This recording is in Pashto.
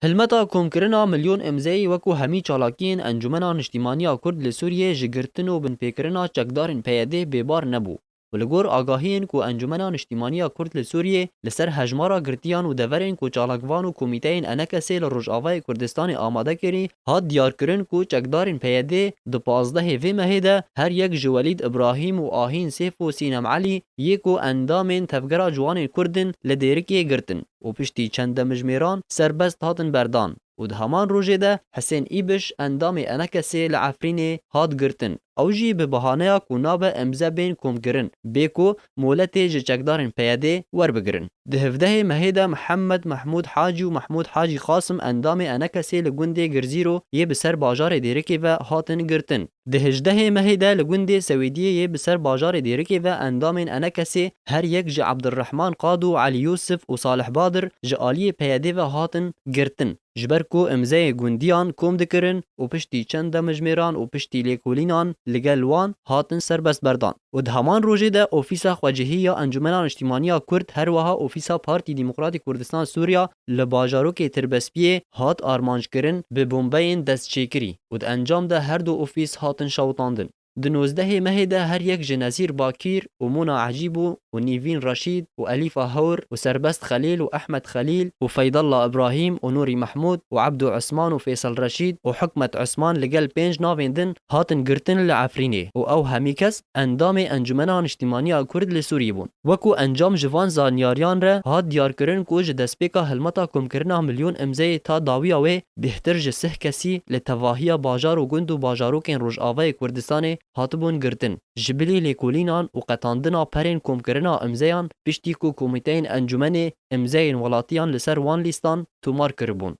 هلمتا کومکرنا ملیون امزایی وکو همی چالاکین انجمنا نشتیمانیا کرد لسوریه جگرتن و بنپیکرنا چکدارن پیاده بیبار نبو. ولگور آگاهین کو انجمنا نشتیمانیا کرد لسوریه لسر هجمارا گرتیان و دورین کو چالاکوان و کمیتین انکسی لروجاوای کردستان آماده کری هاد دیار کرن کو چکدارن پیاده دو 15 وی مهیده هر یک جوالید ابراهیم و آهین سیف و سینم علی یکو اندامین تفگرا جوان کردن لدیرکی گرتن و پشتی چند مجمیران سربست هاتن بردان و ده همان روژه ده حسین ایبش اندام انکسی لعفرین هاد گرتن او جی به بهانه کو ناب امزه بین کوم گرن بیکو مولت ج چکدارن پیاده ور بگرن ده 17 مهیده محمد محمود حاجی و محمود حاجی قاسم اندام انکسی لگنده گرزیرو یه بسر باجار دیرکی و هاتن گرتن ده 18 مهیده لگنده سویدیه یه بسر باجار دیرکی و اندام انکسی هر یک ج عبدالرحمن قادو علی یوسف و صالح بادر ج آلی پیاده و هاتن گرتن جبر کو امزه گوندیان کوم دکرن و پشتی چند مجمیران و پشتی لیکولینان لگل وان هاتن سربست بردان و ده همان روژه ده اوفیسا خواجهی یا انجمنان اجتماعی کرد هر وها اوفیسا پارتی دموکراتی کردستان سوریا لباجاروک تربسپیه هات آرمانج کرن به بمبین دست چیکری و ده انجام ده هر دو اوفیس هاتن شوطاندن ده 19 مهیده هر یک جنازیر باکیر و مونا عجیبو و نیوین رشید و الیفا هور و سربست خلیل و احمد خلیل و فید الله ابراهیم و نوری محمود و عبدو عثمان و فیصل رشید و حکمت عثمان لگل 5 ناویندن هاتن گرتن لعفرینه و او همی کس اندام انجمنان اجتماعی کرد لسوری بون وکو انجام جوان زانیاریان ره هات دیار کرن کو ج دسپیکا هلمتا کوم کرنا میلیون امزه تا داویا و بهتر ج سه کسی لتواهیا باجار و گند و باجاروکن روجاوای کردستان هاتبون گرتن جبلی لیکولینان و قطاندنا پرین کوم کرنا امزیان پشتی کو کمیتین انجمن امزین ولاتیان لسر وان لیستان تومار کربون